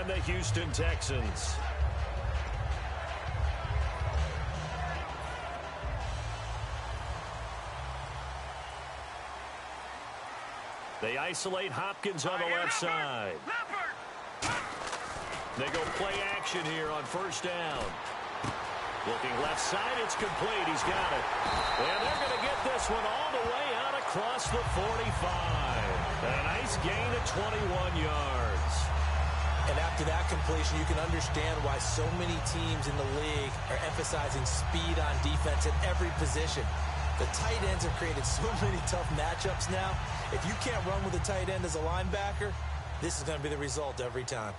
the Houston Texans. They isolate Hopkins on the left side. They go play action here on first down. Looking left side, it's complete. He's got it. And they're going to get this one all the way out across the 45. A nice gain of 21 yards. And after that completion, you can understand why so many teams in the league are emphasizing speed on defense at every position. The tight ends have created so many tough matchups now. If you can't run with a tight end as a linebacker, this is going to be the result every time.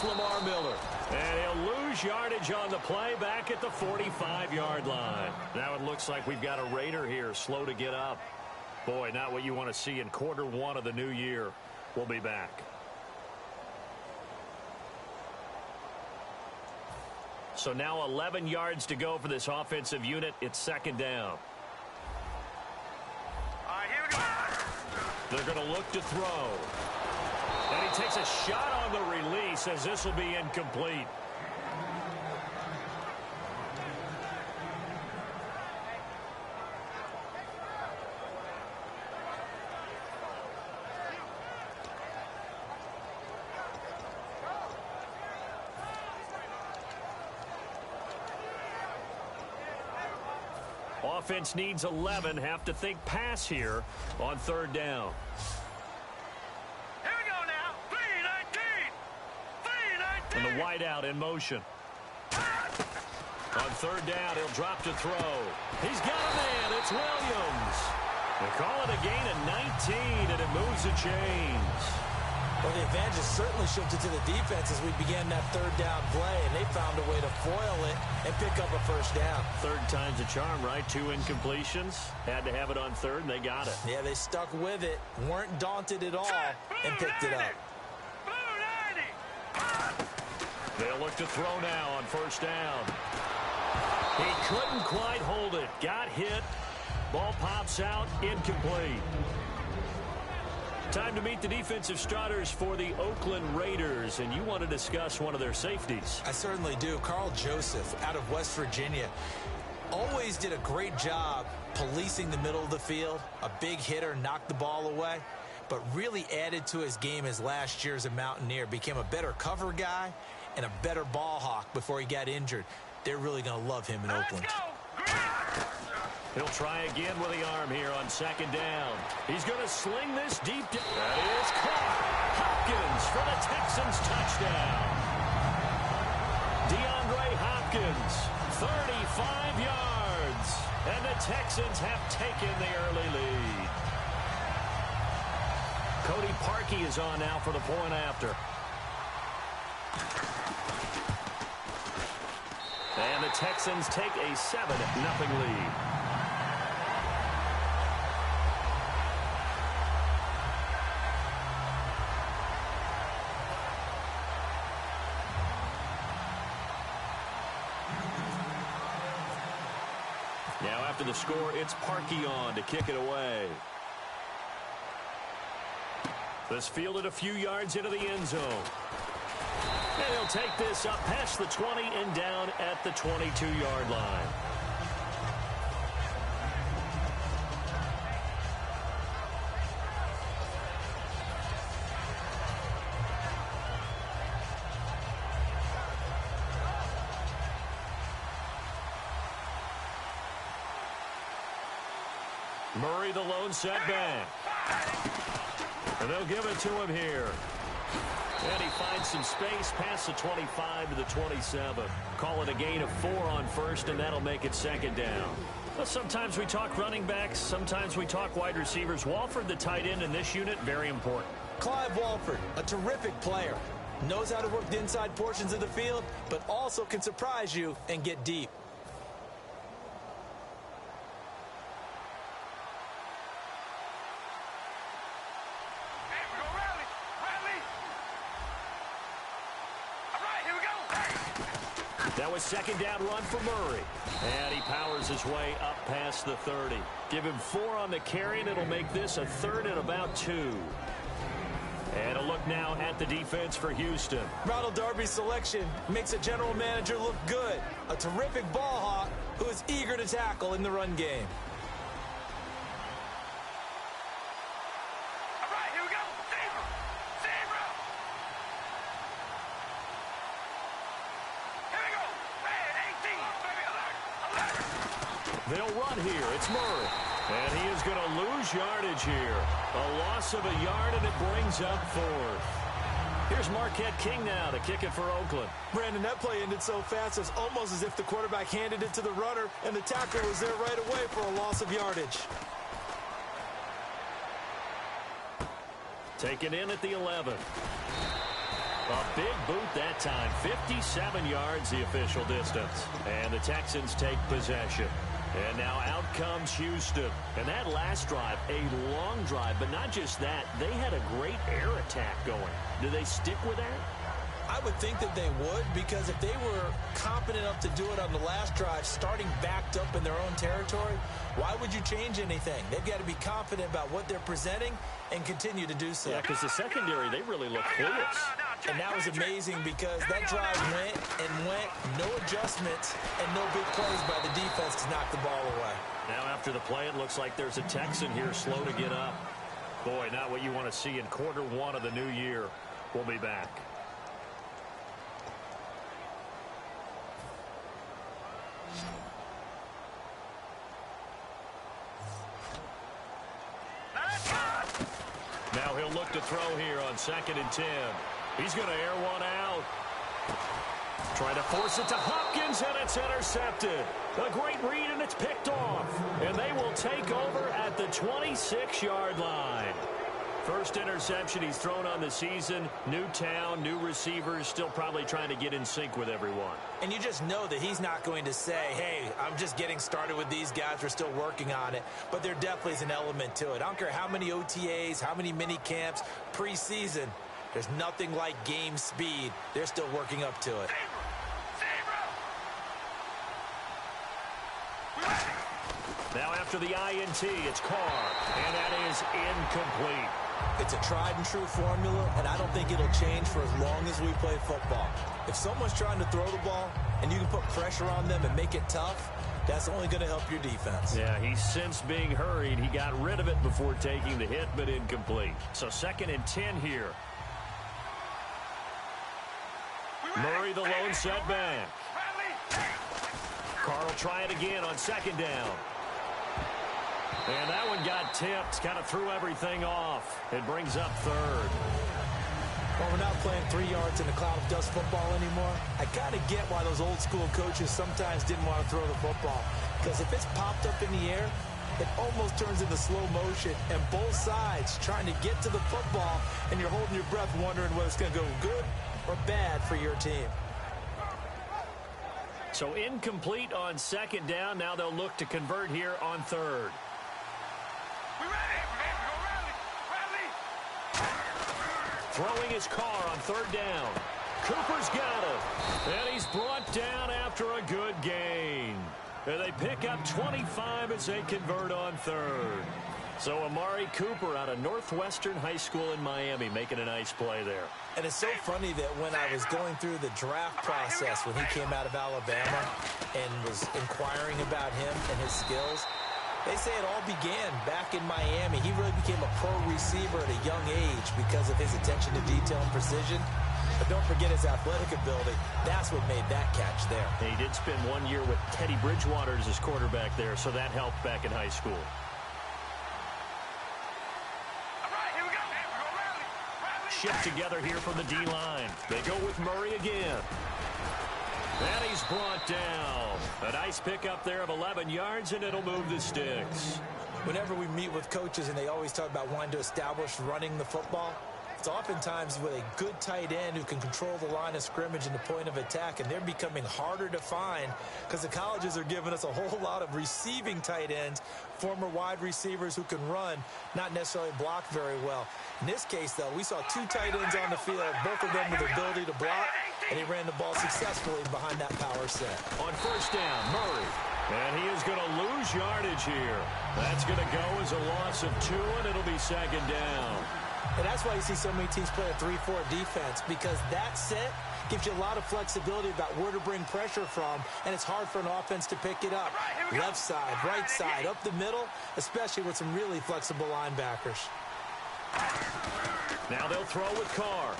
Lamar Miller, and he'll lose yardage on the play back at the 45-yard line. Now it looks like we've got a Raider here, slow to get up. Boy, not what you want to see in quarter one of the new year. We'll be back. So now 11 yards to go for this offensive unit. It's second down. All right, here we go. They're going to look to throw. And he takes a shot on the release as this will be incomplete. Offense needs 11. Have to think pass here on third down. And the wideout in motion. On third down, he'll drop to throw. He's got a man. It's Williams. They call it a gain of 19, and it moves the chains. Well, the advantage has certainly shifted to the defense as we began that third down play, and they found a way to foil it and pick up a first down. Third time's a charm, right? 2 incompletions. Had to have it on third, and they got it. Yeah, they stuck with it, weren't daunted at all, and picked it up. They'll look to throw now on first down. He couldn't quite hold it. Got hit. Ball pops out. Incomplete. Time to meet the defensive starters for the Oakland Raiders, and you want to discuss one of their safeties. I certainly do. Carl Joseph out of West Virginia. Always did a great job policing the middle of the field. A big hitter, knocked the ball away, but really added to his game as last year as a Mountaineer. Became a better cover guy and a better ball hawk before he got injured. They're really going to love him in Oakland. He'll try again with the arm here on second down. He's going to sling this deep. That is caught. Hopkins for the Texans touchdown. DeAndre Hopkins, 35 yards. And the Texans have taken the early lead. Cody Parkey is on now for the point after. And the Texans take a 7-0 lead. Now after the score, it's Parkey on to kick it away. This fielded a few yards into the end zone. And he'll take this up past the 20 and down at the 22-yard line. Murray, the lone setback. And they'll give it to him here. And he finds some space past the 25 to the 27. Call it a gain of 4 on first, and that'll make it second down. Well, sometimes we talk running backs. Sometimes we talk wide receivers. Walford, the tight end in this unit, very important. Clive Walford, a terrific player. Knows how to work the inside portions of the field, but also can surprise you and get deep. That was second down run for Murray. And he powers his way up past the 30. Give him 4 on the carry, and it'll make this a 3rd and about 2. And a look now at the defense for Houston. Ronald Darby's selection makes a general manager look good. A terrific ball hawk who is eager to tackle in the run game. All right, here we go. Zebra. Zebra. Here we go. Red 18. Baby, alert. Alert. They'll run here. It's Murray. And he is going to lose yardage here. A loss of a yard, and it brings up 4th. Here's Marquette King now to kick it for Oakland. Brandon, that play ended so fast, it's almost as if the quarterback handed it to the runner, and the tackle was there right away for a loss of yardage. Taken in at the 11. A big boot that time. 57 yards the official distance. And the Texans take possession. And now out comes Houston. And that last drive, a long drive, but not just that. They had a great air attack going. Do they stick with that? I would think that they would, because if they were competent enough to do it on the last drive, starting backed up in their own territory, why would you change anything? They've got to be confident about what they're presenting and continue to do so. Yeah, because the secondary, they really look clueless. And that was amazing because that drive went and went, no adjustments, and no big plays by the defense to knock the ball away. Now after the play, it looks like there's a Texan here slow to get up. Boy, not what you want to see in quarter 1 of the new year. We'll be back. Now he'll look to throw here on 2nd and 10. He's going to air one out. Trying to force it to Hopkins, and it's intercepted. A great read, and it's picked off. And they will take over at the 26-yard line. First interception he's thrown on the season. New town, new receivers, still probably trying to get in sync with everyone. And you just know that he's not going to say, hey, I'm just getting started with these guys. We're still working on it. But there definitely is an element to it. I don't care how many OTAs, how many mini camps, preseason. There's nothing like game speed. They're still working up to it. Now after the INT, it's Carr, and that is incomplete. It's a tried and true formula, and I don't think it'll change for as long as we play football. If someone's trying to throw the ball and you can put pressure on them and make it tough, that's only going to help your defense. Yeah, he's since being hurried. He got rid of it before taking the hit, but incomplete. So 2nd and 10 here. Murray, the lone setback. Carr will try it again on 2nd down. And that one got tipped. Kind of threw everything off. It brings up 3rd. Well, we're not playing 3 yards in a cloud of dust football anymore. I kind of get why those old school coaches sometimes didn't want to throw the football. Because if it's popped up in the air, it almost turns into slow motion. And both sides trying to get to the football, and you're holding your breath wondering whether it's going to go good or bad for your team. So incomplete on 2nd down. Now they'll look to convert here on 3rd. Throwing his Carr on 3rd down. Cooper's got him. And he's brought down after a good gain. And they pick up 25 as they convert on 3rd. So Amari Cooper out of Northwestern High School in Miami making a nice play there. And it's so funny that when I was going through the draft process when he came out of Alabama and was inquiring about him and his skills, they say it all began back in Miami. He really became a pro receiver at a young age because of his attention to detail and precision. But don't forget his athletic ability. That's what made that catch there. And he did spend 1 year with Teddy Bridgewater as his quarterback there, so that helped back in high school. Shift together here from the D-line. They go with Murray again. And he's brought down. A nice pickup there of 11 yards, and it'll move the sticks. Whenever we meet with coaches and they always talk about wanting to establish running the football, it's oftentimes with a good tight end who can control the line of scrimmage and the point of attack, and they're becoming harder to find because the colleges are giving us a whole lot of receiving tight ends, former wide receivers who can run, not necessarily block very well. In this case, though, we saw 2 tight ends on the field, both of them with the ability to block, and he ran the ball successfully behind that power set. On first down, Murray. And he is going to lose yardage here. That's going to go as a loss of 2, and it'll be second down. And that's why you see so many teams play a 3-4 defense, because that set gives you a lot of flexibility about where to bring pressure from, and it's hard for an offense to pick it up. Left side, right side, up the middle, especially with some really flexible linebackers. Now they'll throw with Carr.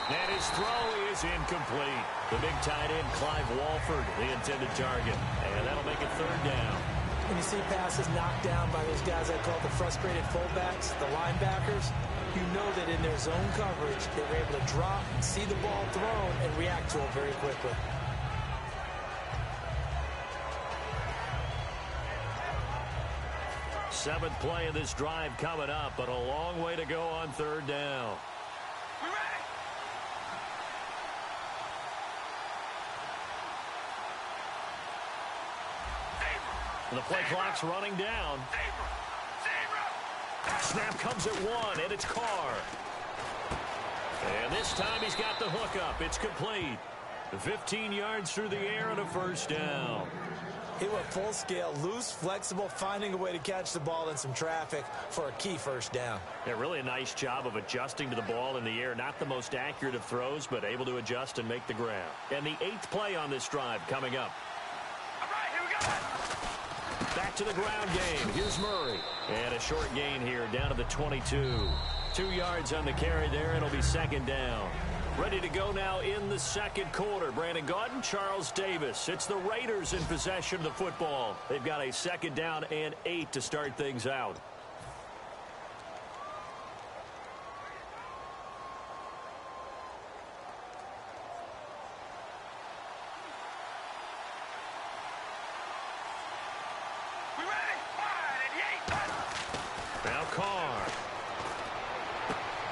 And his throw is incomplete. The big tight end, Clive Walford, the intended target. And that'll make it third down. When you see passes knocked down by those guys I call the frustrated fullbacks, the linebackers, you know that in their zone coverage, they were able to drop, see the ball thrown, and react to it very quickly. Seventh play of this drive coming up, but a long way to go on third down. We ready? The play clock's running down. Snap comes at 1, and it's Carr. And this time he's got the hook up. It's complete. 15 yards through the air and a first down. He went full scale, loose, flexible, finding a way to catch the ball in some traffic for a key first down. Yeah, really a nice job of adjusting to the ball in the air. Not the most accurate of throws, but able to adjust and make the grab. And the 8th play on this drive coming up. All right, here we go. Back to the ground game. Here's Murray. And a short gain here down to the 22. 2 yards on the carry there. It'll be second down. Ready to go now in the second quarter. Brandon Gaudin, Charles Davis. It's the Raiders in possession of the football. They've got a second down and 8 to start things out. We ready? Wide and yay. Now Carr.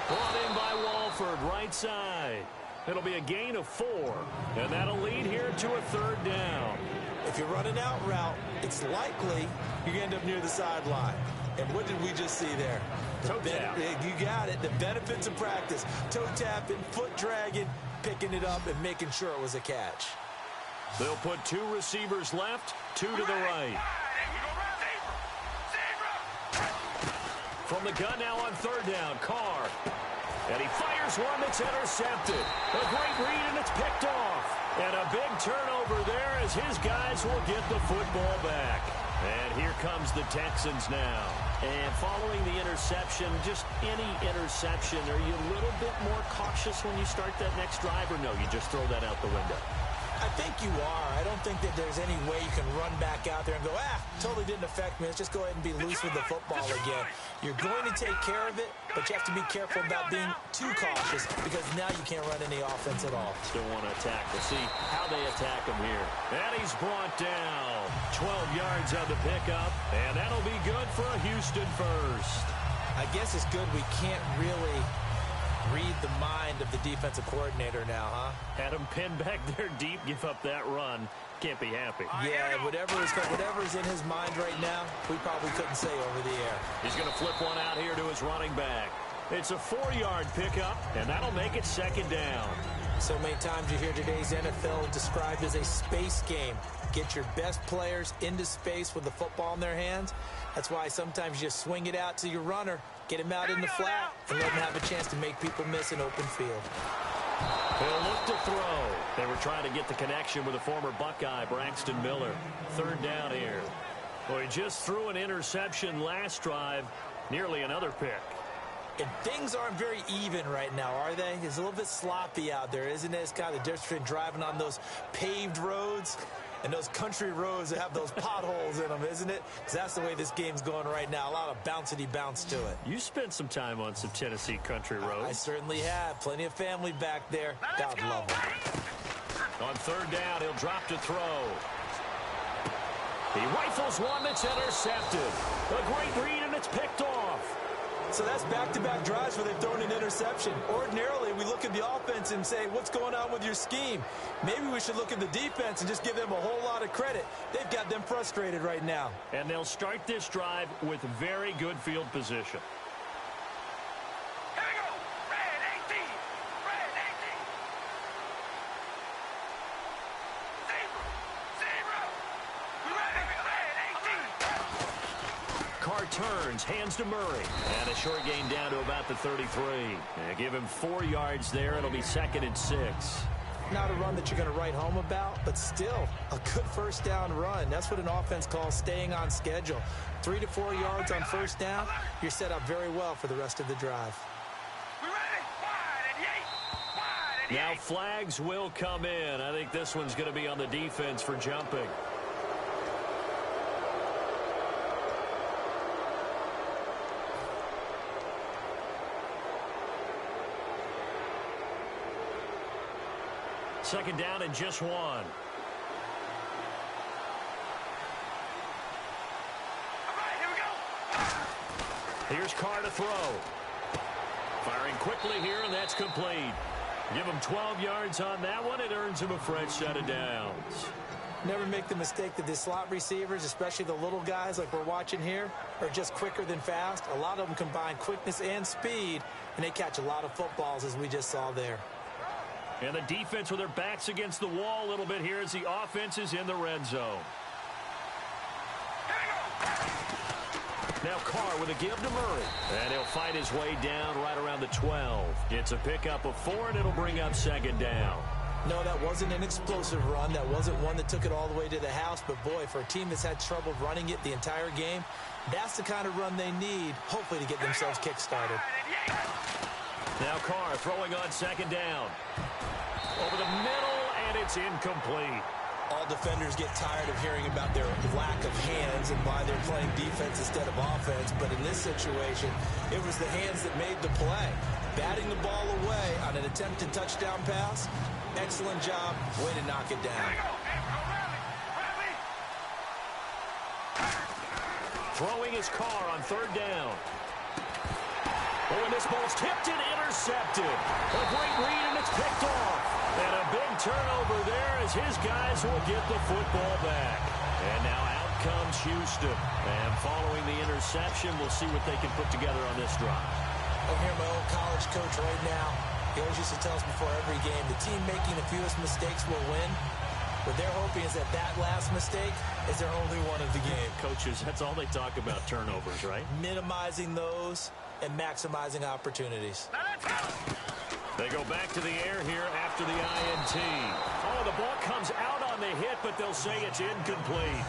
Brought in by Walford, right side. It'll be a gain of 4, and that'll lead here to a third down. If you're running out route, it's likely you're going to end up near the sideline. And what did we just see there? Toe tap. You got it. The benefits of practice. Toe tapping, foot dragging, picking it up, and making sure it was a catch. They'll put 2 receivers left, 2 to the right. From the gun now on third down, Carr. And he fires one that's intercepted. A great read, and it's picked off. And a big turnover there as his guys will get the football back. And here comes the Texans now. And following the interception, just any interception, are you a little bit more cautious when you start that next drive, or no, you just throw that out the window? I think you are. I don't think that there's any way you can run back out there and go, totally didn't affect me. Let's just go ahead and be loose with the football again. You're going to take care of it, but you have to be careful about being too cautious because now you can't run any offense at all. Still want to attack. We'll see how they attack him here. And he's brought down. 12 yards on the pickup, and that'll be good for a Houston first. I guess it's good we can't really read the mind of the defensive coordinator now, huh? Had him pinned back there deep, give up that run. Can't be happy. Yeah, whatever's in his mind right now, we probably couldn't say over the air. He's going to flip one out here to his running back. It's a 4-yard pickup, and that'll make it second down. So many times you hear today's NFL described as a space game. Get your best players into space with the football in their hands. That's why sometimes you just swing it out to your runner, get him out in the flat, and let him have a chance to make people miss an open field. He'll look to throw. They were trying to get the connection with the former Buckeye, Braxton Miller. Third down here. Well, he just threw an interception last drive, nearly another pick. And things aren't very even right now, are they? It's a little bit sloppy out there, isn't it? It's kind of the difference between driving on those paved roads and those country roads that have those potholes in them, isn't it? Because that's the way this game's going right now. A lot of bouncy bounce to it. You spent some time on some Tennessee country roads. I certainly have. Plenty of family back there. God love them. On third down, he'll drop to throw. He rifles one that's intercepted. A great read, and it's picked off. So that's back-to-back drives where they've thrown an interception. Ordinarily, we look at the offense and say, what's going on with your scheme? Maybe we should look at the defense and just give them a whole lot of credit. They've got them frustrated right now. And they'll start this drive with very good field position. Here we go. Red 18. Red. turns, hands to Murray. And a short gain down to about the 33. And give him 4 yards there. It'll be 2nd and 6. Not a run that you're going to write home about, but still a good first down run. That's what an offense calls staying on schedule. 3 to 4 yards on first down, you're set up very well for the rest of the drive. Now flags will come in. I think this one's going to be on the defense for jumping. Second down and just 1. All right, here we go. Here's Carr to throw. Firing quickly here, and that's complete. Give him 12 yards on that one. It earns him a fresh set of downs. Never make the mistake that the slot receivers, especially the little guys like we're watching here, are just quicker than fast. A lot of them combine quickness and speed, and they catch a lot of footballs, as we just saw there. And the defense with their backs against the wall a little bit here as the offense is in the red zone. Now Carr with a give to Murray. And he'll fight his way down right around the 12. It's a pickup of 4, and it'll bring up 2nd down. No, that wasn't an explosive run. That wasn't one that took it all the way to the house. But, boy, for a team that's had trouble running it the entire game, that's the kind of run they need, hopefully, to get themselves kick-started. Now Carr throwing on 2nd down. Over the middle, and it's incomplete. All defenders get tired of hearing about their lack of hands and why they're playing defense instead of offense. But in this situation, it was the hands that made the play. Batting the ball away on an attempted touchdown pass. Excellent job. Way to knock it down. Throwing his Carr on 3rd down. Oh, and this ball's tipped and intercepted. A great read, and it's picked off. And a big turnover there as his guys will get the football back. And now out comes Houston. And following the interception, we'll see what they can put together on this drive. I'm here, my old college coach right now. He always used to tell us before every game, the team making the fewest mistakes will win. What they're hoping is that that last mistake is their only one of the game. Coaches, that's all they talk about, turnovers, right? Minimizing those and maximizing opportunities. They go back to the air here after the INT. Oh, the ball comes out on the hit, but they'll say it's incomplete.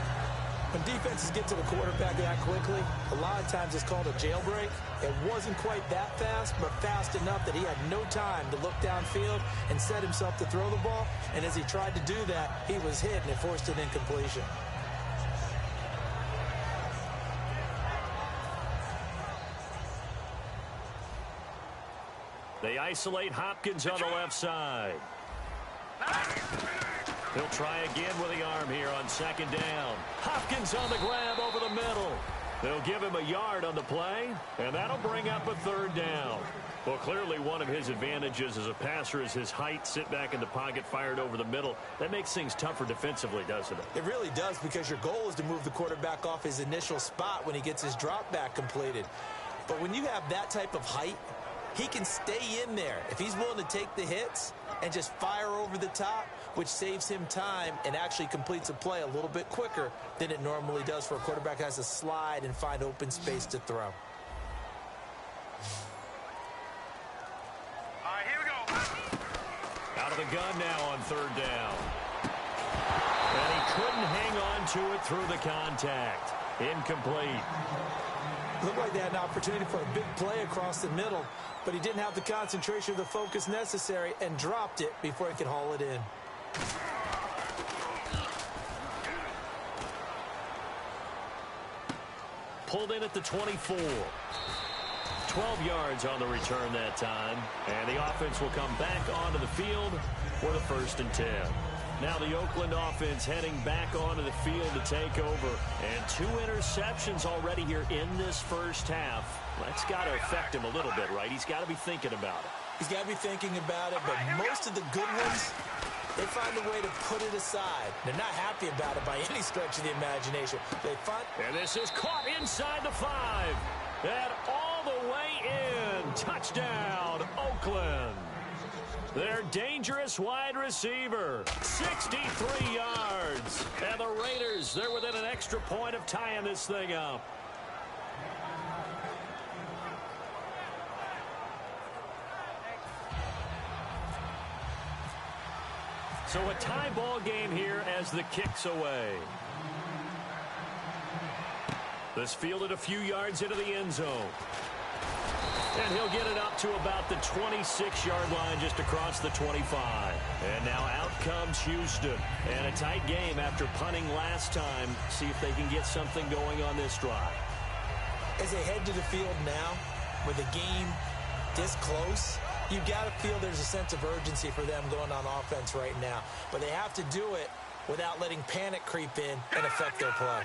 When defenses get to the quarterback that quickly, a lot of times it's called a jailbreak. It wasn't quite that fast, but fast enough that he had no time to look downfield and set himself to throw the ball. And as he tried to do that, he was hit, and it forced an incompletion. They isolate Hopkins on the left side. He'll try again with the arm here on 2nd down. Hopkins on the grab over the middle. They'll give him a yard on the play, and that'll bring up a 3rd down. Well, clearly one of his advantages as a passer is his height, sit back in the pocket, fired over the middle. That makes things tougher defensively, doesn't it? It really does, because your goal is to move the quarterback off his initial spot when he gets his drop back completed. But when you have that type of height, he can stay in there if he's willing to take the hits and just fire over the top, which saves him time and actually completes a play a little bit quicker than it normally does for a quarterback who has to slide and find open space to throw. All right, here we go. Out of the gun now on 3rd down. And he couldn't hang on to it through the contact. Incomplete. Looked like they had an opportunity for a big play across the middle, but he didn't have the concentration or the focus necessary and dropped it before he could haul it in. Pulled in at the 24. 12 yards on the return that time. And the offense will come back onto the field for the 1st and 10. Now the Oakland offense heading back onto the field to take over. And 2 interceptions already here in this first half. That's got to affect him a little bit, right? He's got to be thinking about it. He's got to be thinking about it, but most of the good ones, they find a way to put it aside. They're not happy about it by any stretch of the imagination. And this is caught inside the 5. And all the way in. Touchdown, Oakland. Their dangerous wide receiver, 63 yards. And the Raiders, they're within an extra point of tying this thing up. So a tie ball game here as the kick's away. This fielded a few yards into the end zone. And he'll get it up to about the 26-yard line just across the 25. And now out comes Houston. And a tight game after punting last time. See if they can get something going on this drive. As they head to the field now, with the game this close, you got to feel there's a sense of urgency for them going on offense right now. But they have to do it without letting panic creep in and affect their play.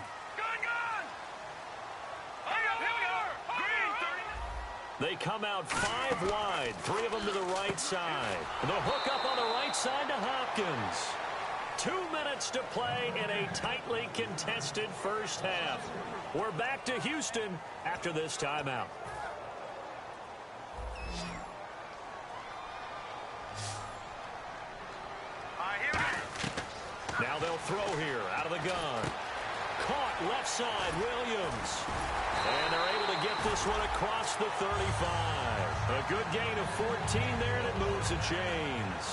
They come out 5 wide, 3 of them to the right side. The hook up on the right side to Hopkins. 2 minutes to play in a tightly contested first half. We're back to Houston after this timeout. Now they'll throw here out of the gun. Caught left side, Williams. And they're able to get this one across the 35. A good gain of 14 there, and it moves the chains.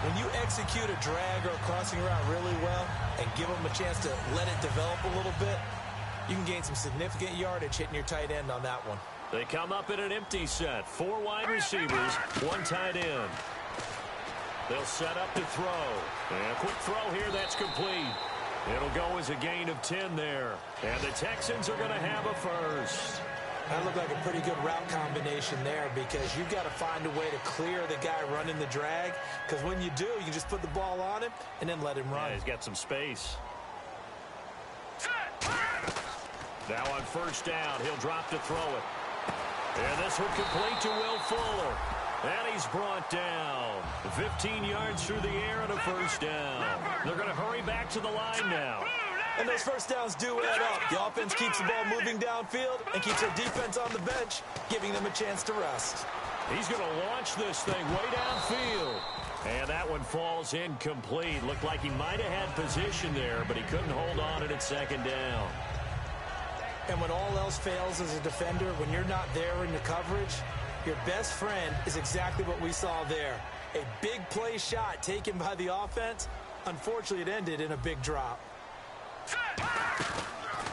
When you execute a drag or a crossing route really well and give them a chance to let it develop a little bit, you can gain some significant yardage hitting your tight end on that one. They come up in an empty set. 4 wide receivers, 1 tight end. They'll set up to throw. And a quick throw here, that's complete. It'll go as a gain of 10 there. And the Texans are going to have a first. That looked like a pretty good route combination there because you've got to find a way to clear the guy running the drag, because when you do, you just put the ball on him and then let him run. Yeah, he's got some space. Now on first down, he'll drop to throw it. And this one complete to Will Fuller. And he's brought down. 15 yards through the air and a first down. They're going to hurry back to the line now. And those first downs do add up. The offense keeps the ball moving downfield and keeps their defense on the bench, giving them a chance to rest. He's going to launch this thing way downfield. And that one falls incomplete. Looked like he might have had position there, but he couldn't hold on it at second down. And when all else fails as a defender, when you're not there in the coverage, your best friend is exactly what we saw there. A big play shot taken by the offense. Unfortunately, it ended in a big drop.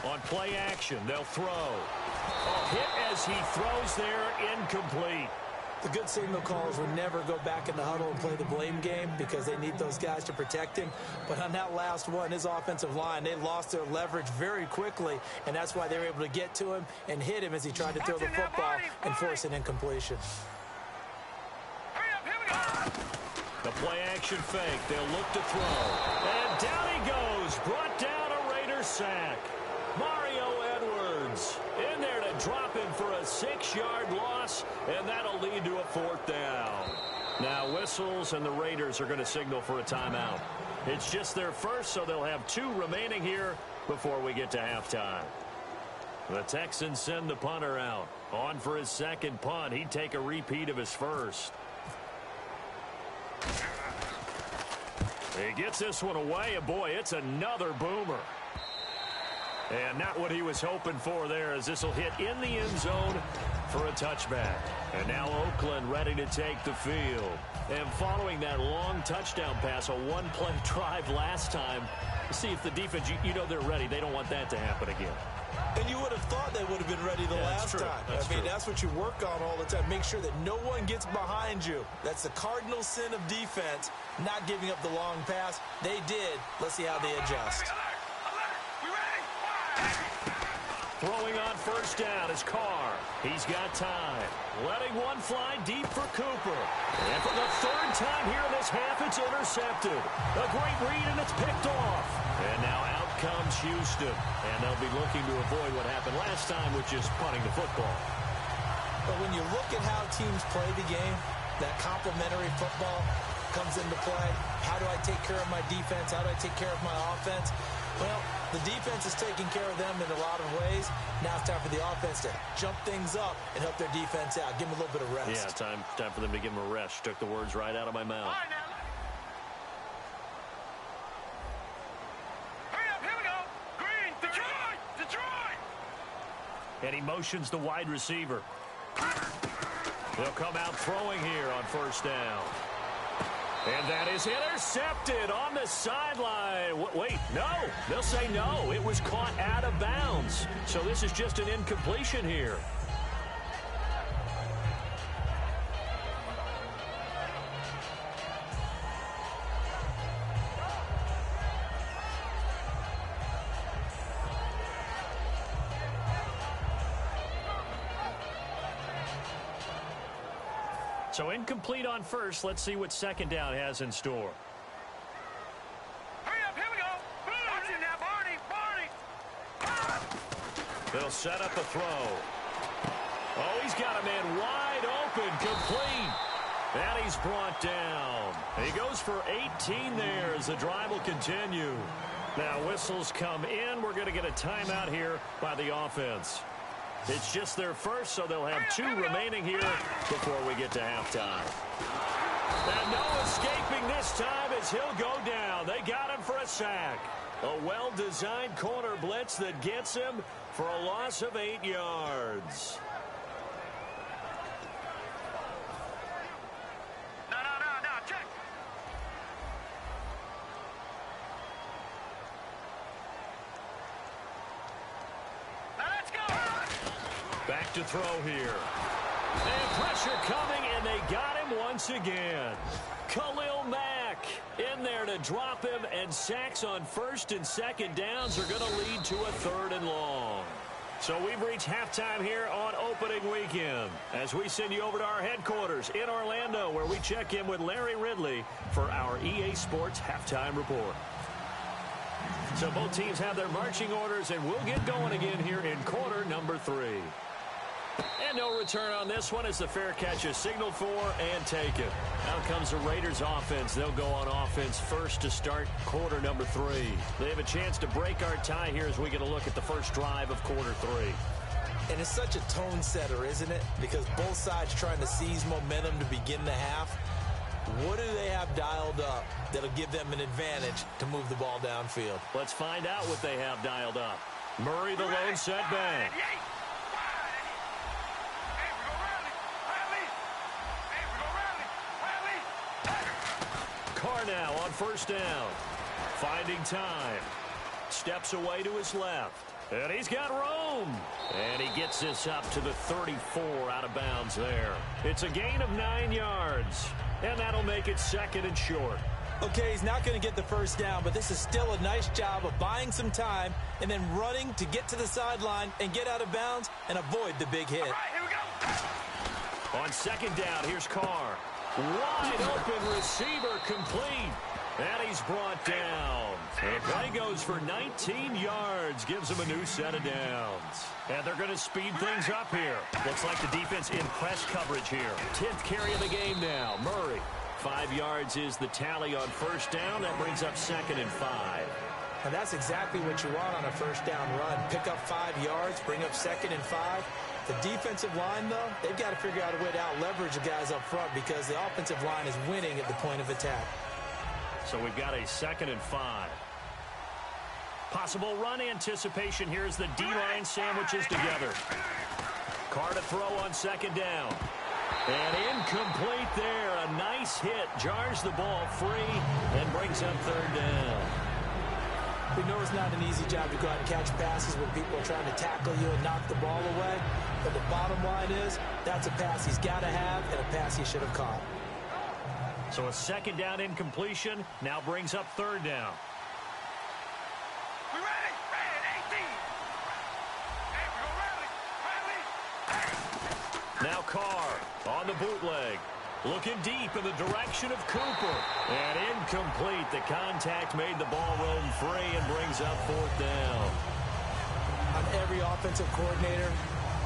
On play action, they'll throw. A hit as he throws there, incomplete. The good signal callers will never go back in the huddle and play the blame game because they need those guys to protect him. But on that last one, his offensive line, they lost their leverage very quickly, and that's why they were able to get to him and hit him as he tried to throw the football and force an incompletion. The play action fake. They'll look to throw. And down he goes. Brought down a Raider sack. Mario Edwards in there to drop him for a 6-yard loss, and that'll lead to a 4th down. Now whistles, and the Raiders are going to signal for a timeout. It's just their first, so they'll have 2 remaining here before we get to halftime. The Texans send the punter out. On for his second punt. He'd take a repeat of his first. He gets this one away, and boy, it's another boomer. And not what he was hoping for there, as this will hit in the end zone for a touchback. And now Oakland ready to take the field. And following that long touchdown pass, a 1-play drive last time, see if the defense, you know they're ready. They don't want that to happen again. And you would have thought they would have been ready the last time. I mean, that's what you work on all the time. Make sure that no one gets behind you. That's the cardinal sin of defense, not giving up the long pass. They did. Let's see how they adjust. Throwing on first down is Carr. He's got time. Letting one fly deep for Cooper. And for the 3rd time here in this half, it's intercepted. A great read, and it's picked off. And now out comes Houston. And they'll be looking to avoid what happened last time, which is punting the football. But when you look at how teams play the game, that complementary football comes into play. How do I take care of my defense? How do I take care of my offense? Well, the defense is taking care of them in a lot of ways. Now it's time for the offense to jump things up and help their defense out. Give them a little bit of rest. Yeah, time for them to give them a rest. Took the words right out of my mouth. Hurry up, here we go. Green, Detroit! And he motions the wide receiver. They'll come out throwing here on first down. And that is intercepted on the sideline. Wait, no. They'll say no. It was caught out of bounds. So this is just an incompletion here. So incomplete on first. Let's see what second down has in store. Hurry up, here we go. Watch it now, Barney. They'll set up a throw. Oh, he's got a man wide open, complete. And he's brought down. He goes for 18 there as the drive will continue. Now whistles come in. We're going to get a timeout here by the offense. It's just their first, so they'll have 2 remaining here before we get to halftime. And no escaping this time as he'll go down. They got him for a sack. A well-designed corner blitz that gets him for a loss of 8 yards. No, check. Now let's go. Back to throw here. And pressure coming, and they got him once again. Khalil Mack in there to drop him, and sacks on first and second downs are going to lead to a 3rd and long. So we've reached halftime here on opening weekend as we send you over to our headquarters in Orlando, where we check in with Larry Ridley for our EA Sports Halftime Report. So both teams have their marching orders, and we'll get going again here in quarter number 3. And no return on this one as the fair catch is signaled for and taken. Out comes the Raiders offense. They'll go on offense first to start quarter number 3. They have a chance to break our tie here as we get a look at the first drive of quarter 3. And it's such a tone setter, isn't it? Because both sides trying to seize momentum to begin the half. What do they have dialed up that'll give them an advantage to move the ball downfield? Let's find out what they have dialed up. Murray the lone setback. Carr now on first down. Finding time. Steps away to his left. And he's got room. And he gets this up to the 34 out of bounds there. It's a gain of 9 yards. And that'll make it 2nd and short. Okay, he's not going to get the first down, but this is still a nice job of buying some time and then running to get to the sideline and get out of bounds and avoid the big hit. All right, here we go. On second down, here's Carr. Wide open receiver complete. And he's brought down. And the play goes for 19 yards. Gives him a new set of downs. And they're going to speed things up here. Looks like the defense in press coverage here. 10th carry of the game now. Murray. 5 yards is the tally on first down. That brings up 2nd and 5. And that's exactly what you want on a first down run. Pick up 5 yards, bring up 2nd and 5. The defensive line, though, they've got to figure out a way to out-leverage the guys up front because the offensive line is winning at the point of attack. So we've got a 2nd and 5. Possible run anticipation here as the D-line sandwiches together. Carr to throw on second down. And incomplete there. A nice hit. Jars the ball free and brings up 3rd down. We know it's not an easy job to go out and catch passes when people are trying to tackle you and knock the ball away. But the bottom line is that's a pass he's got to have and a pass he should have caught. So a 2nd down incompletion now brings up 3rd down. We ready? Ready, 18. Hey, we go rally. Now Carr on the bootleg. Looking deep in the direction of Cooper. And incomplete. The contact made the ball roam free and brings up 4th down. On every offensive coordinator,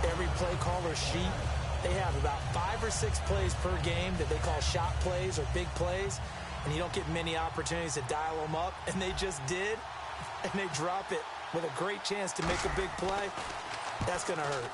every play caller sheet, they have about 5 or 6 plays per game that they call shot plays or big plays. And you don't get many opportunities to dial them up. And they just did. And they drop it with a great chance to make a big play. That's going to hurt.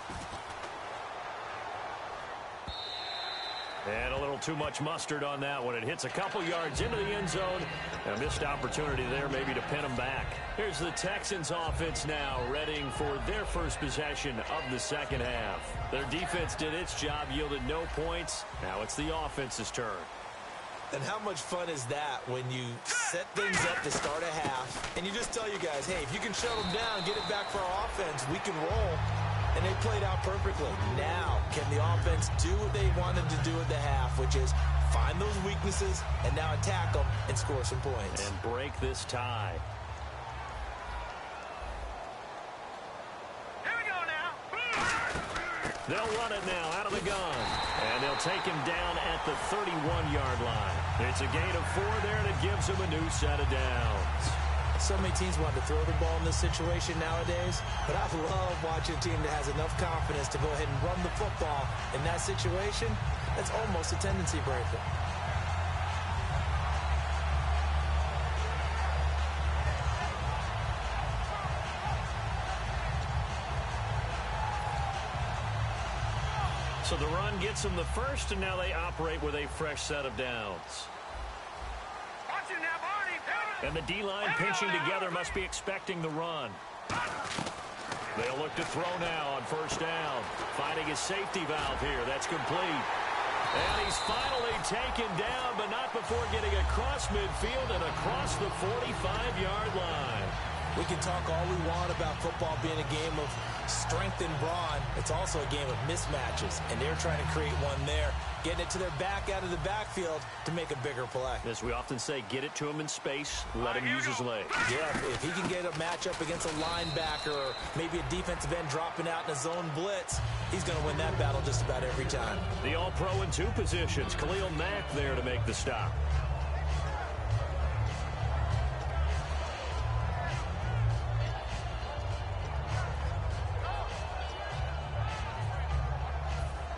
And a little too much mustard on that one. It hits a couple yards into the end zone. A missed opportunity there maybe to pin them back. Here's the Texans offense now readying for their first possession of the second half. Their defense did its job, yielded no points. Now it's the offense's turn. And how much fun is that when you set things up to start a half, and you just tell you guys, hey, if you can shut them down, get it back for our offense, we can roll. And they played out perfectly. Now, can the offense do what they wanted to do at the half, which is find those weaknesses and now attack them and score some points. And break this tie. Here we go now. They'll run it now out of the gun. And they'll take him down at the 31-yard line. It's a gain of 4 there that gives him a new set of downs. So many teams want to throw the ball in this situation nowadays, but I love watching a team that has enough confidence to go ahead and run the football in that situation. That's almost a tendency breaker. So the run gets them the first, and now they operate with a fresh set of downs. Watch it now, Barney. And the D-line pinching together must be expecting the run. They'll look to throw now on first down. Finding his safety valve here. That's complete. And he's finally taken down, but not before getting across midfield and across the 45-yard line. We can talk all we want about football being a game of strength and brawn. It's also a game of mismatches, and they're trying to create one there, getting it to their back out of the backfield to make a bigger play. As we often say, get it to him in space, let him use his legs. Yeah, if he can get a matchup against a linebacker or maybe a defensive end dropping out in a zone blitz, he's going to win that battle just about every time. The All-Pro in 2 positions. Khalil Mack there to make the stop.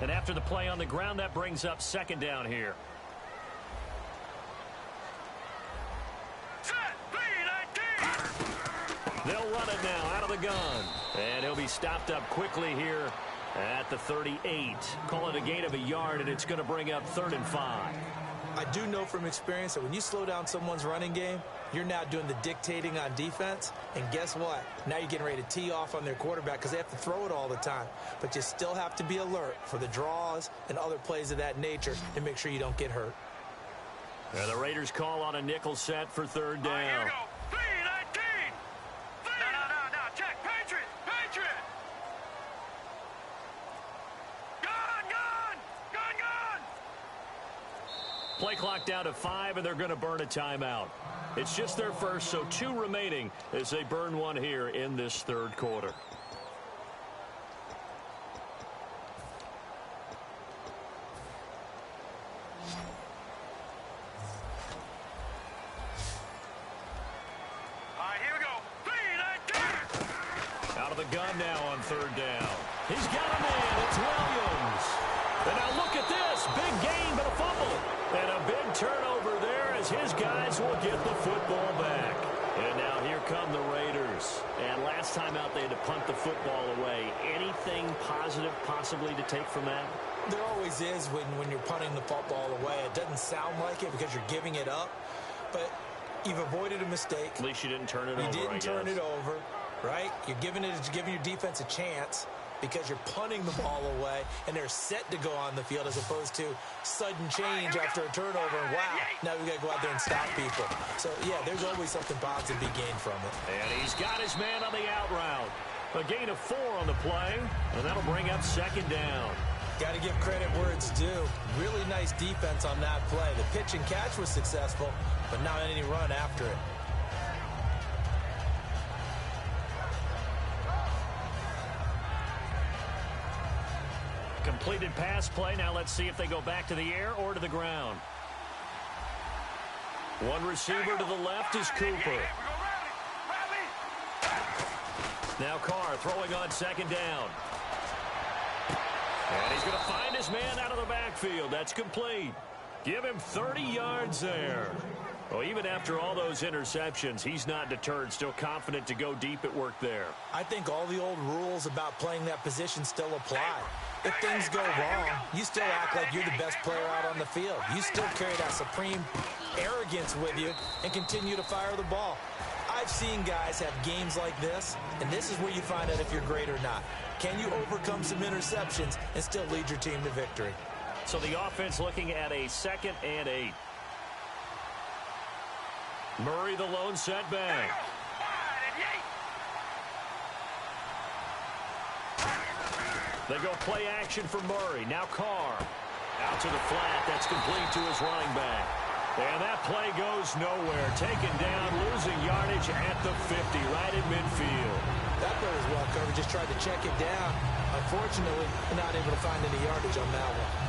And after the play on the ground, that brings up second down here. Set, B-19. They'll run it now out of the gun. And he'll be stopped up quickly here at the 38. Call it a gain of a yard, and it's going to bring up 3rd and 5. I do know from experience that when you slow down someone's running game, you're now doing the dictating on defense. And guess what? Now you're getting ready to tee off on their quarterback because they have to throw it all the time. But you still have to be alert for the draws and other plays of that nature to make sure you don't get hurt. And the Raiders call on a nickel set for 3rd All right, here down. we go. B-19. No. Check. Patriot. Gun. Play clock down to 5, and they're going to burn a timeout. It's just their first, so 2 remaining as they burn one here in this 3rd quarter. All right, here we go. B-19. Out of the gun now on 3rd down. He's got a man. It's Williams. And now look at this. Big gain, but a fumble. And a big turnover there as his guys will get the football back. And now here come the Raiders. And last time out, they had to punt the football away. Anything positive possibly to take from that? There always is when you're punting the football away. It doesn't sound like it because you're giving it up, but you've avoided a mistake. At least you didn't turn it over, You didn't turn it over, right? You're giving your defense a chance because you're punting the ball away, and they're set to go on the field as opposed to sudden change after a turnover. And wow, now we got to go out there and stop people. So, yeah, there's always something positive to be gained from it. And he's got his man on the out route. A gain of 4 on the play, and that'll bring up 2nd down. Got to give credit where it's due. Really nice defense on that play. The pitch and catch was successful, but not any run after it. Completed pass play. Now let's see if they go back to the air or to the ground. One receiver to the left is Cooper. Now Carr throwing on 2nd down. And he's going to find his man out of the backfield. That's complete. Give him 30 yards there. Well, even after all those interceptions, he's not deterred, still confident to go deep at work there. I think all the old rules about playing that position still apply. If things go wrong, you still act like you're the best player out on the field. You still carry that supreme arrogance with you and continue to fire the ball. I've seen guys have games like this, and this is where you find out if you're great or not. Can you overcome some interceptions and still lead your team to victory? So the offense looking at a 2nd and 8. Murray, the lone setback. They go play action for Murray. Now Carr. Out to the flat. That's complete to his running back. And that play goes nowhere. Taken down, losing yardage at the 50, right in midfield. That play was well covered. Just tried to check it down. Unfortunately, not able to find any yardage on that one.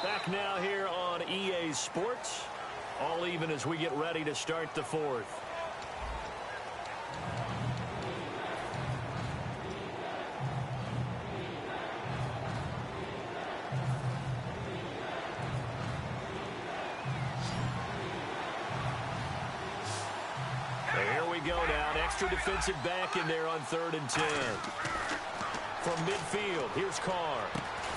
Back now here on EA Sports. All even as we get ready to start the fourth. And here we go now. An extra defensive back in there on 3rd and 10. From midfield, here's Carr.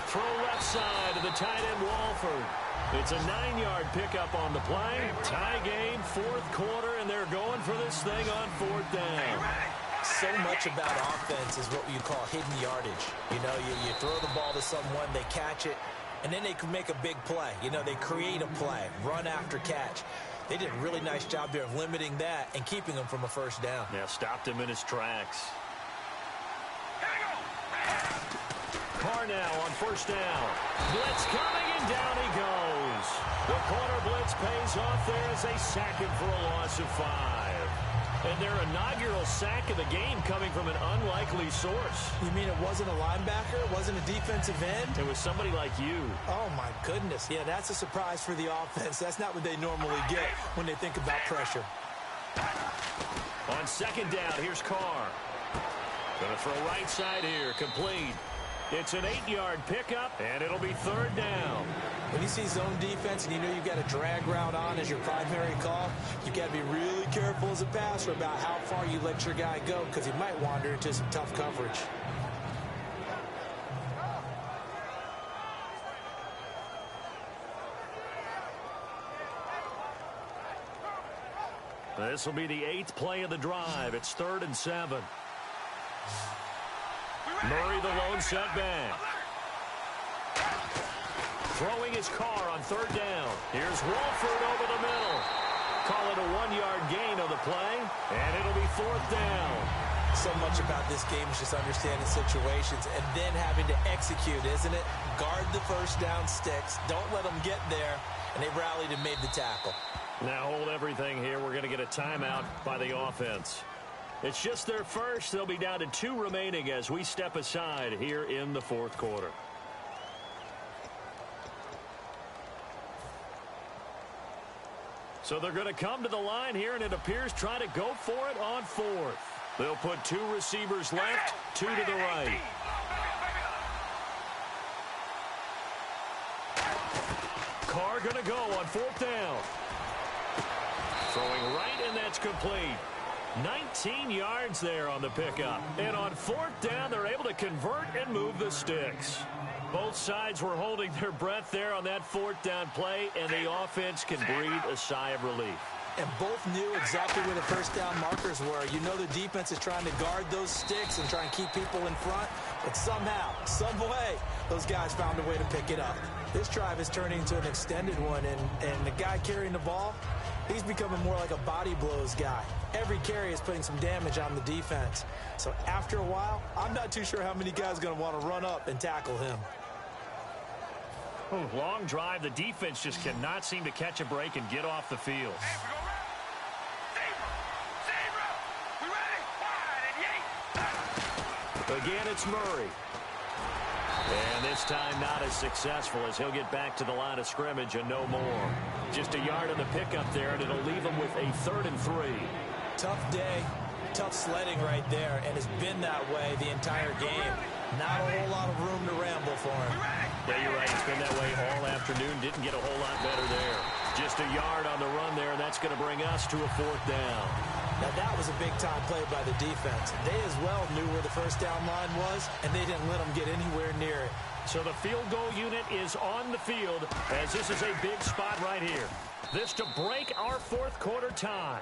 Throw left side to the tight end, Walford. It's a 9-yard pickup on the play. Tie game, 4th quarter, and they're going for this thing on 4th down. So much about offense is what you call hidden yardage. You know, you throw the ball to someone, they catch it, and then they can make a big play. You know, they create a play, run after catch. They did a really nice job there of limiting that and keeping him from a first down. Yeah, stopped him in his tracks. Carr now on 1st down. Blitz coming, and down he goes. The corner blitz pays off there as they sack him for a loss of 5. And their inaugural sack of the game coming from an unlikely source. You mean it wasn't a linebacker? It wasn't a defensive end? It was somebody like you. Oh, my goodness. Yeah, that's a surprise for the offense. That's not what they normally get when they think about pressure. On 2nd down, here's Carr. Going to throw right side here, complete. It's an 8-yard pickup, and it'll be 3rd down. When you see zone defense and you know you've got a drag route on as your primary call, you've got to be really careful as a passer about how far you let your guy go because he might wander into some tough coverage. This will be the 8th play of the drive. It's 3rd and 7. Murray, the lone setback. Throwing his Carr on 3rd down. Here's Walford over the middle. Call it a 1-yard gain on the play, and it'll be 4th down. So much about this game is just understanding situations and then having to execute, isn't it? Guard the first down sticks. Don't let them get there, and they rallied and made the tackle. Now hold everything here. We're going to get a timeout by the offense. It's just their first. They'll be down to 2 remaining as we step aside here in the 4th quarter. So they're going to come to the line here, and it appears try to go for it on 4th. They'll put 2 receivers left, 2 to the right. Carr going to go on 4th down. Throwing right, and that's complete. 19 yards there on the pickup. And on 4th down, they're able to convert and move the sticks. Both sides were holding their breath there on that 4th down play, and the offense can breathe a sigh of relief. And both knew exactly where the first down markers were. You know the defense is trying to guard those sticks and try and keep people in front, but somehow, some way, those guys found a way to pick it up. This drive is turning into an extended one, and the guy carrying the ball, he's becoming more like a body blows guy. Every carry is putting some damage on the defense. So after a while, I'm not too sure how many guys are going to want to run up and tackle him. Long drive. The defense just cannot seem to catch a break and get off the field. Again, it's Murray. And this time not as successful as he'll get back to the line of scrimmage and no more. Just a yard on the pickup there, and it'll leave him with a 3rd and 3. Tough day, tough sledding right there, and it's been that way the entire game. Not a whole lot of room to ramble for him. Yeah, you're right. It's been that way all afternoon. Didn't get a whole lot better there. Just a yard on the run there, and that's going to bring us to a 4th down. Now, that was a big-time play by the defense. They as well knew where the first down line was, and they didn't let them get anywhere near it. So the field goal unit is on the field as this is a big spot right here. This to break our fourth quarter tie.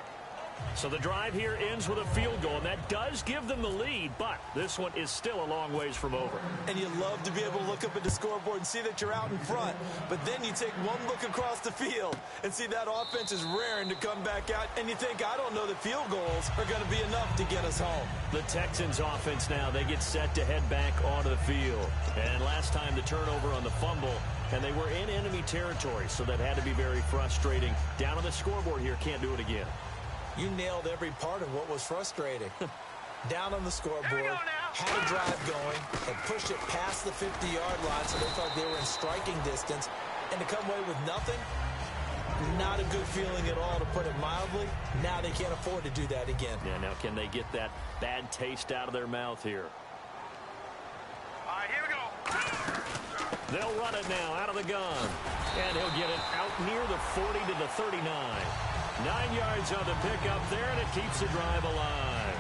So the drive here ends with a field goal, and that does give them the lead, but this one is still a long ways from over. And you love to be able to look up at the scoreboard and see that you're out in front, but then you take one look across the field and see that offense is raring to come back out, and you think, I don't know that field goals are going to be enough to get us home. The Texans offense now, they get set to head back onto the field. And last time the turnover on the fumble, and they were in enemy territory, so that had to be very frustrating. Down on the scoreboard here, can't do it again. You nailed every part of what was frustrating. Down on the scoreboard, had a drive going, and pushed it past the 50-yard line so they felt they were in striking distance, and to come away with nothing, not a good feeling at all, to put it mildly. Now they can't afford to do that again. Yeah, now can they get that bad taste out of their mouth here? All right, here we go. They'll run it now out of the gun. And he'll get it out near the 40 to the 39. 9 yards on the pickup there, and it keeps the drive alive.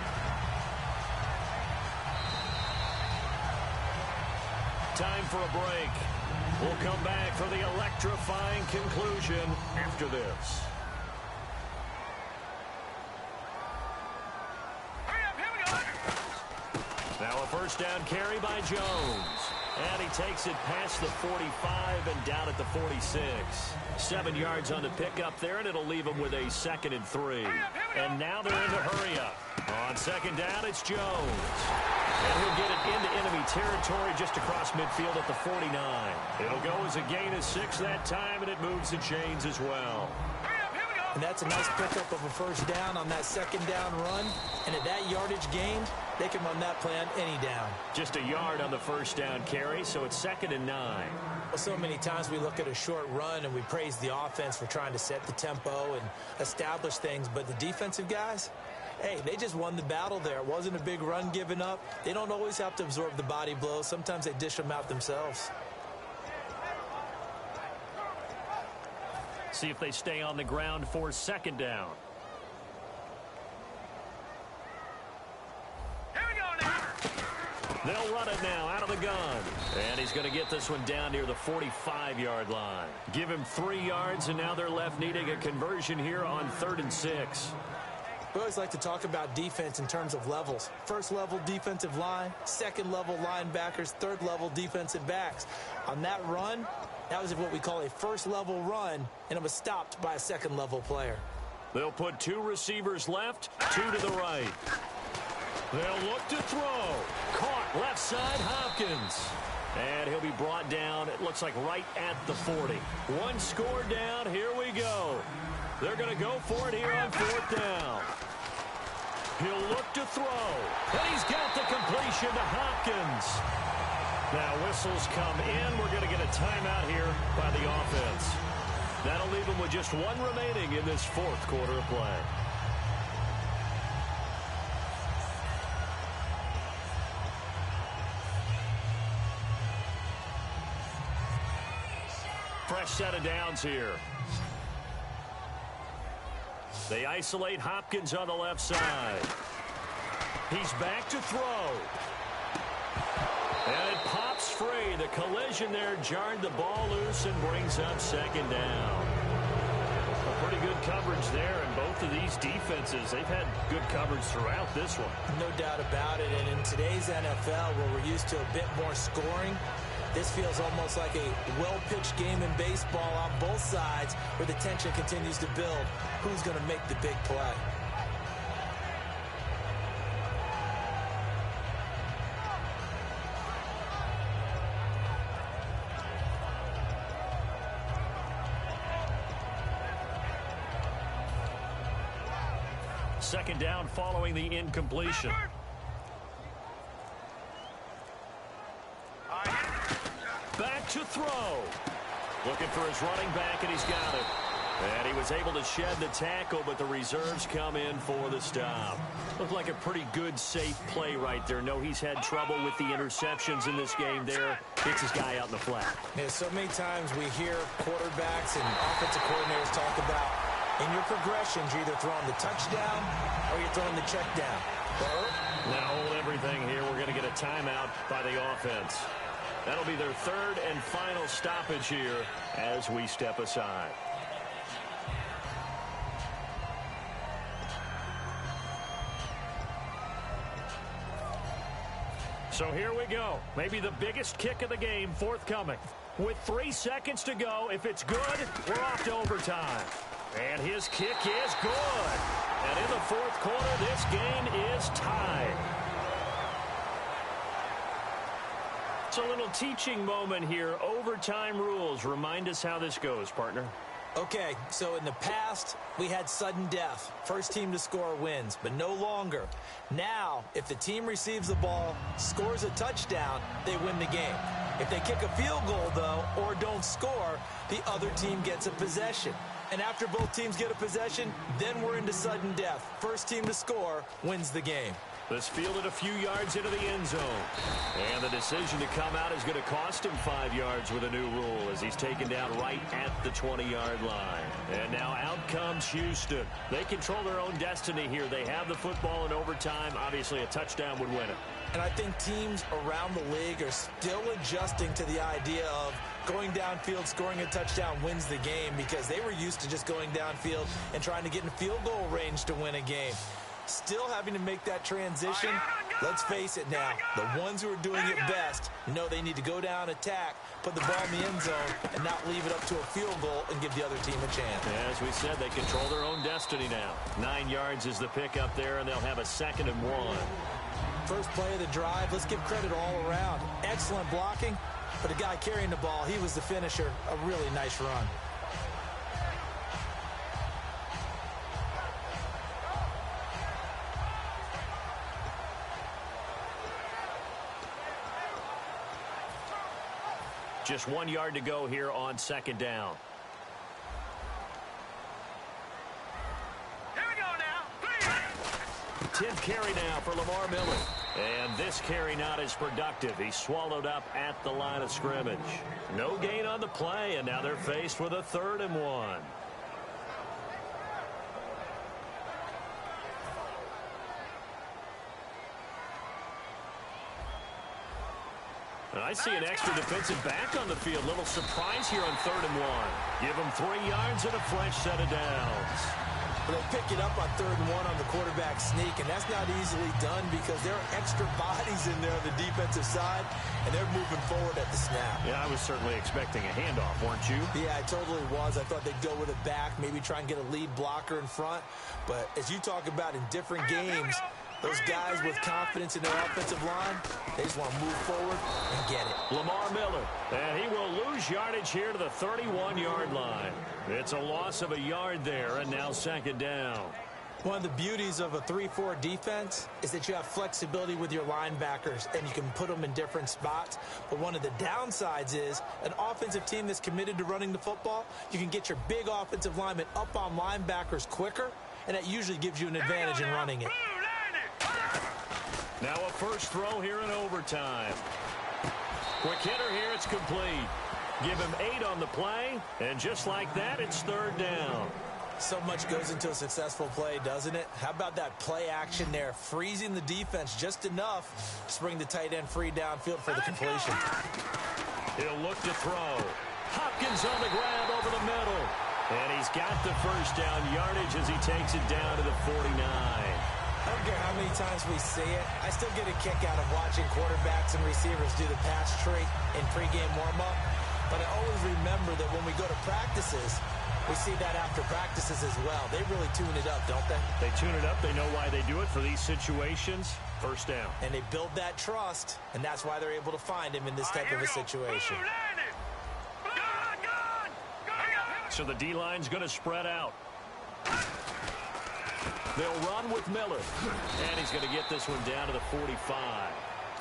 Time for a break. We'll come back for the electrifying conclusion after this. Hurry up, here we go. Now a first down carry by Jones. And he takes it past the 45 and down at the 46. 7 yards on the pickup there, and it'll leave him with a 2nd and 3. And now they're in the hurry up. On second down, it's Jones. And he'll get it into enemy territory just across midfield at the 49. It'll go as a gain of 6 that time, and it moves the chains as well. And that's a nice pickup of a first down on that second down run. And at that yardage gained, they can run that play on any down. Just a yard on the first down carry, so it's 2nd and 9. Well, so many times we look at a short run and we praise the offense for trying to set the tempo and establish things. But the defensive guys, hey, they just won the battle there. It wasn't a big run given up. They don't always have to absorb the body blows. Sometimes they dish them out themselves. See if they stay on the ground for second down. Here we go now. They'll run it now out of the gun. And he's going to get this one down near the 45-yard line. Give him 3 yards, and now they're left needing a conversion here on 3rd and 6. We always like to talk about defense in terms of levels. First level defensive line, second level linebackers, third level defensive backs. On that run, that was what we call a first level run, and it was stopped by a second level player. They'll put 2 receivers left, 2 to the right. They'll look to throw. Caught left side, Hopkins. And he'll be brought down, it looks like right at the 40. 1 score down, here we go. They're going to go for it here on 4th down. He'll look to throw. And he's got the completion to Hopkins. Now whistles come in. We're going to get a timeout here by the offense. That'll leave them with just 1 remaining in this 4th quarter of play. Fresh set of downs here. They isolate Hopkins on the left side. He's back to throw. And it pops free. The collision there jarred the ball loose and brings up 2nd down. A pretty good coverage there, and both of these defenses, they've had good coverage throughout this one. No doubt about it, and in today's NFL, where we're used to a bit more scoring, this feels almost like a well-pitched game in baseball on both sides where the tension continues to build. Who's going to make the big play? Second down following the incompletion. Back to throw. Looking for his running back, and he's got it. And he was able to shed the tackle, but the reserves come in for the stop. Looked like a pretty good, safe play right there. No, he's had trouble with the interceptions in this game there. Gets his guy out in the flat. Yeah, so many times we hear quarterbacks and offensive coordinators talk about, in your progressions, you're either throwing the touchdown or you're throwing the check down. Now hold everything here. We're going to get a timeout by the offense. That'll be their 3rd and final stoppage here as we step aside. So here we go. Maybe the biggest kick of the game forthcoming. With 3 seconds to go, if it's good, we're off to overtime. And his kick is good. And in the fourth quarter, this game is tied. It's a little teaching moment here. Overtime rules. Remind us how this goes, partner. Okay, so in the past, we had sudden death. First team to score wins, but no longer. Now, if the team receives the ball, scores a touchdown, they win the game. If they kick a field goal, though, or don't score, the other team gets a possession. And after both teams get a possession, then we're into sudden death. First team to score wins the game. This fielded a few yards into the end zone. And the decision to come out is going to cost him 5 yards with a new rule as he's taken down right at the 20-yard line. And now out comes Houston. They control their own destiny here. They have the football in overtime. Obviously, a touchdown would win it. And I think teams around the league are still adjusting to the idea of going downfield, scoring a touchdown wins the game, because they were used to just going downfield and trying to get in field goal range to win a game. Still having to make that transition. Let's face it now, the ones who are doing it best know they need to go down, attack, put the ball in the end zone, and not leave it up to a field goal and give the other team a chance. As we said, they control their own destiny now. 9 yards is the pick up there, and they'll have a 2nd and 1. First play of the drive, let's give credit all around. Excellent blocking, but the guy carrying the ball, he was the finisher. A really nice run. Just 1 yard to go here on 2nd down. Here we go now. 10th carry now for Lamar Miller. And this carry not as productive. He's swallowed up at the line of scrimmage. No gain on the play, and now they're faced with a 3rd and 1. And I see an extra defensive back on the field. Little surprise here on 3rd and 1. Give them 3 yards and a fresh set of downs. But they pick it up on 3rd and 1 on the quarterback sneak, and that's not easily done because there are extra bodies in there on the defensive side, and they're moving forward at the snap. Yeah, I was certainly expecting a handoff, weren't you? Yeah, I totally was. I thought they'd go with a back, maybe try and get a lead blocker in front. But as you talk about in different games, those guys with confidence in their offensive line, they just want to move forward and get it. Lamar Miller, and he will lose yardage here to the 31-yard line. It's a loss of a yard there, and now 2nd down. One of the beauties of a 3-4 defense is that you have flexibility with your linebackers, and you can put them in different spots. But one of the downsides is an offensive team that's committed to running the football, you can get your big offensive linemen up on linebackers quicker, and that usually gives you an advantage in running it. Now a first throw here in overtime. Quick hitter here, it's complete. Give him 8 on the play, and just like that, it's 3rd down. So much goes into a successful play, doesn't it? How about that play action there, freezing the defense just enough to bring the tight end free downfield for the completion. He'll look to throw. Hopkins on the grab over the middle. And he's got the first down yardage as he takes it down to the 49. I don't care how many times we see it. I still get a kick out of watching quarterbacks and receivers do the pass trait in pregame warm-up. But I always remember that when we go to practices, we see that after practices as well. They really tune it up, don't they? They tune it up. They know why they do it for these situations. First down. And they build that trust, and that's why they're able to find him in this type of a situation. So the D-line's going to spread out. They'll run with Miller. And he's going to get this one down to the 45.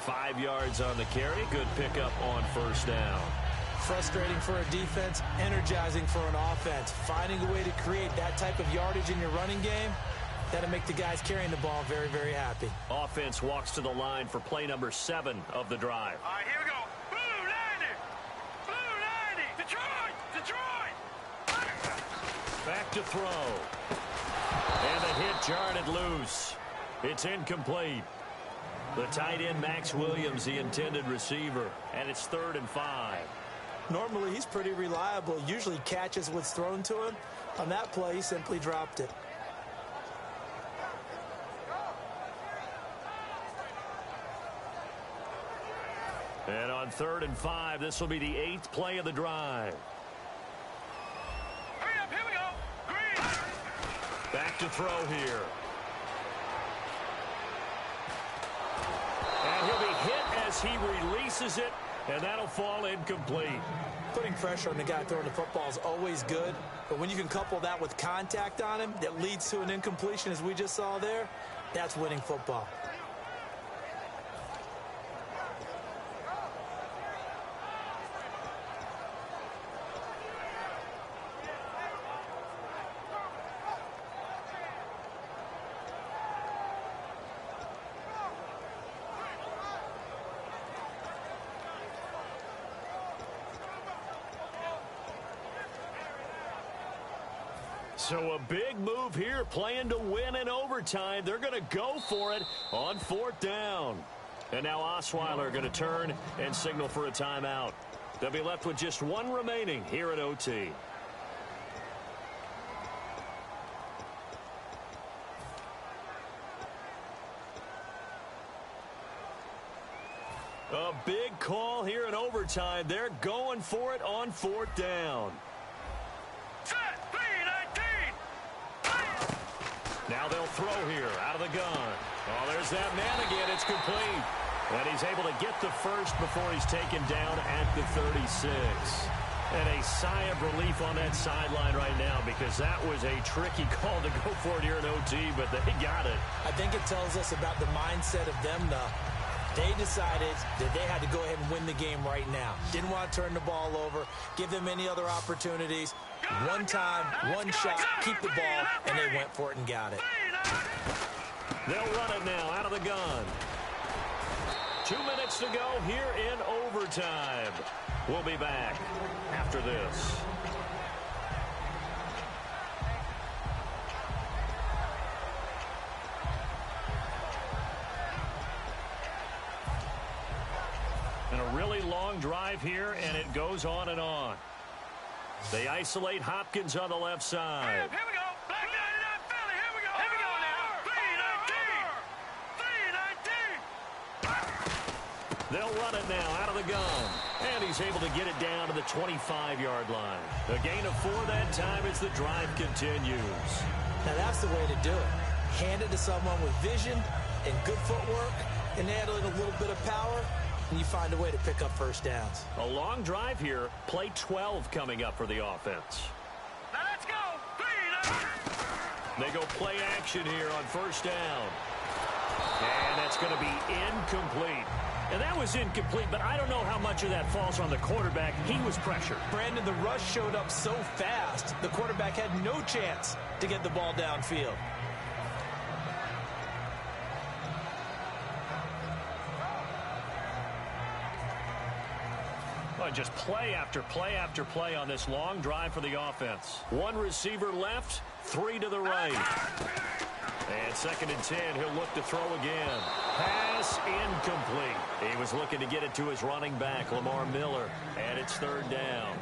5 yards on the carry. Good pickup on first down. Frustrating for a defense, energizing for an offense. Finding a way to create that type of yardage in your running game, that'll make the guys carrying the ball very, very happy. Offense walks to the line for play number 7 of the drive. All right, here we go. Blue 90. Blue 90. Detroit. Detroit. Back to throw. And the hit jarred it loose. It's incomplete. The tight end, Max Williams, the intended receiver. And it's 3rd and 5. Normally, he's pretty reliable. Usually catches what's thrown to him. On that play, he simply dropped it. And on 3rd and 5, this will be the 8th play of the drive. Hurry up, here we go. Green. Back to throw here. And he'll be hit as he releases it, and that'll fall incomplete. Putting pressure on the guy throwing the football is always good, but when you can couple that with contact on him that leads to an incompletion, as we just saw there, that's winning football. So a big move here, playing to win in overtime. They're going to go for it on 4th down. And now Osweiler going to turn and signal for a timeout. They'll be left with just one remaining here at OT. A big call here in overtime. They're going for it on 4th down. Set. 3-19. Now they'll throw here out of the gun. Oh, there's that man again. It's complete. And he's able to get the first before he's taken down at the 36. And a sigh of relief on that sideline right now, because that was a tricky call to go for it here in OT, but they got it. I think it tells us about the mindset of them, though. They decided that they had to go ahead and win the game right now. Didn't want to turn the ball over, give them any other opportunities. One time, one shot, keep the ball, and they went for it and got it. They'll run it now out of the gun. 2 minutes to go here in overtime. We'll be back after this. And a really long drive here, and it goes on and on. They isolate Hopkins on the left side. Here we go. Black 99 Philly. Here we go. Here we go now. 3-19. 3-19. They'll run it now out of the gun. And he's able to get it down to the 25-yard line. A gain of 4 that time as the drive continues. Now that's the way to do it. Hand it to someone with vision and good footwork, and add in a little bit of power, and you find a way to pick up first downs. A long drive here. Play 12 coming up for the offense. Now let's go. 3-19. They go play action here on 1st down. And that's going to be incomplete. And that was incomplete, but I don't know how much of that falls on the quarterback. He was pressured. Brandon, the rush showed up so fast, the quarterback had no chance to get the ball downfield. Just play after play after play on this long drive for the offense. One receiver left, 3 to the right. And 2nd and 10, he'll look to throw again. Pass incomplete. He was looking to get it to his running back, Lamar Miller, and it's 3rd down.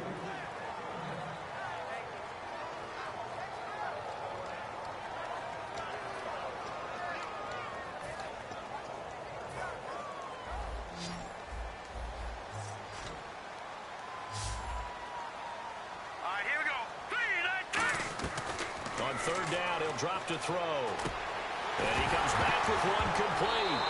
Drop to throw. And he comes back with one complete.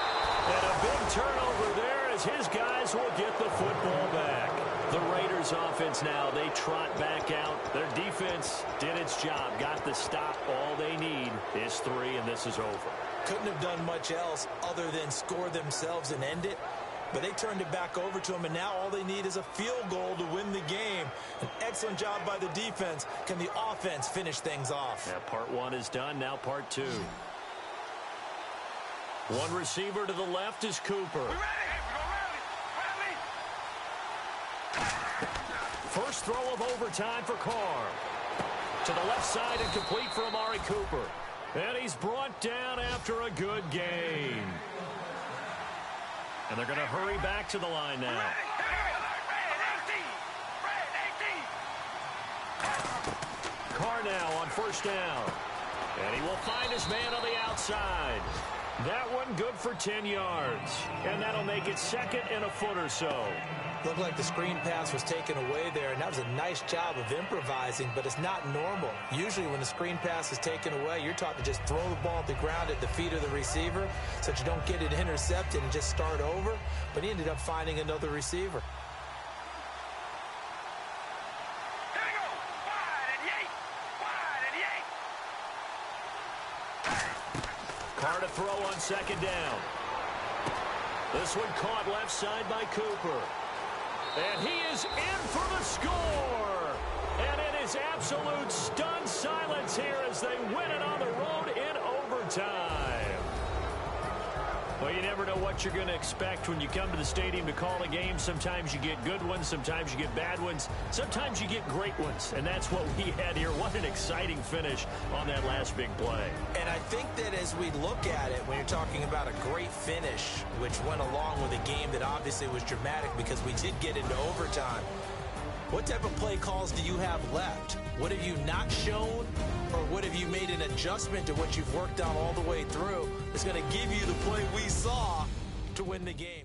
And a big turnover there as his guys will get the football back. The Raiders offense now, they trot back out. Their defense did its job, got the stop. All they need is 3, and this is over. Couldn't have done much else other than score themselves and end it. But they turned it back over to him, and now all they need is a field goal to win the game. An excellent job by the defense. Can the offense finish things off? Yeah, part 1 is done, now part 2. One receiver to the left is Cooper. We're ready. First throw of overtime for Carr. To the left side and complete for Amari Cooper. And he's brought down after a good gain. And they're going to hurry back to the line now. Carr now on 1st down. And he will find his man on the outside. That one good for 10 yards. And that'll make it second and a foot or so. Looked like the screen pass was taken away there, and that was a nice job of improvising, but it's not normal. Usually when the screen pass is taken away, you're taught to just throw the ball at the ground at the feet of the receiver so that you don't get it intercepted and just start over, but he ended up finding another receiver. Carr to throw on second down. This one caught left side by Cooper. And he is in for the score. And it is absolute stunned silence here as they win it on the road in overtime. Well, you never know what you're going to expect when you come to the stadium to call a game. Sometimes you get good ones. Sometimes you get bad ones. Sometimes you get great ones. And that's what we had here. What an exciting finish on that last big play. And I think that as we look at it, when you're talking about a great finish, which went along with a game that obviously was dramatic because we did get into overtime, what type of play calls do you have left? What have you not shown? Or what have you made an adjustment to what you've worked on all the way through that's going to give you the play we saw to win the game?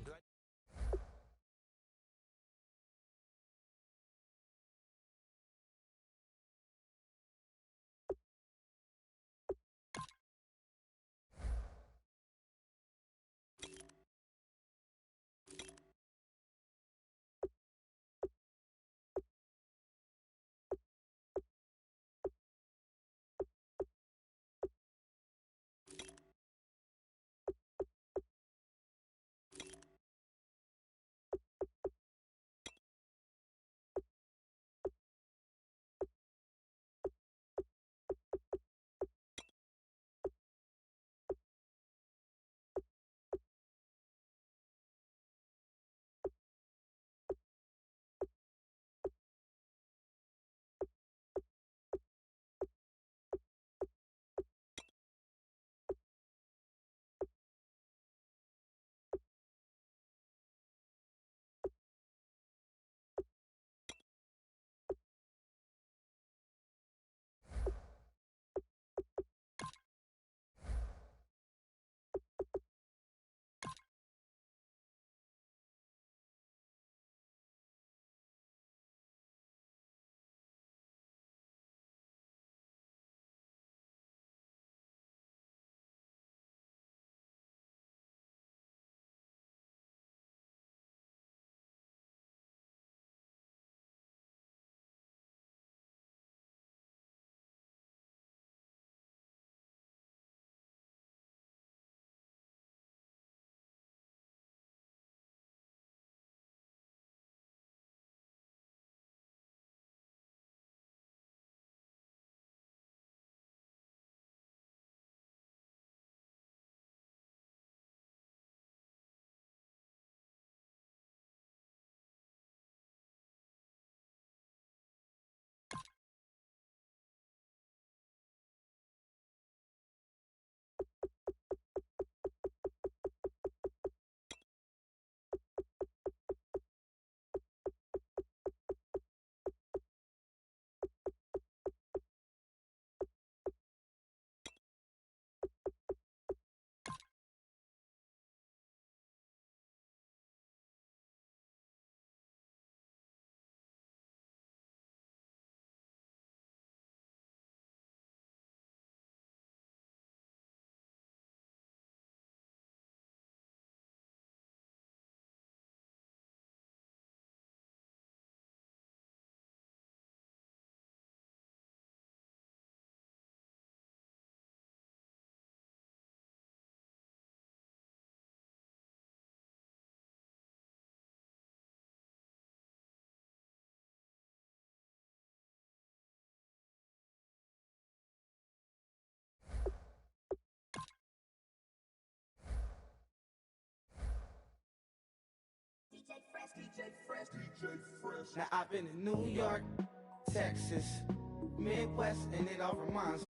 Now I've been in New York, Texas, Midwest, and it all reminds me.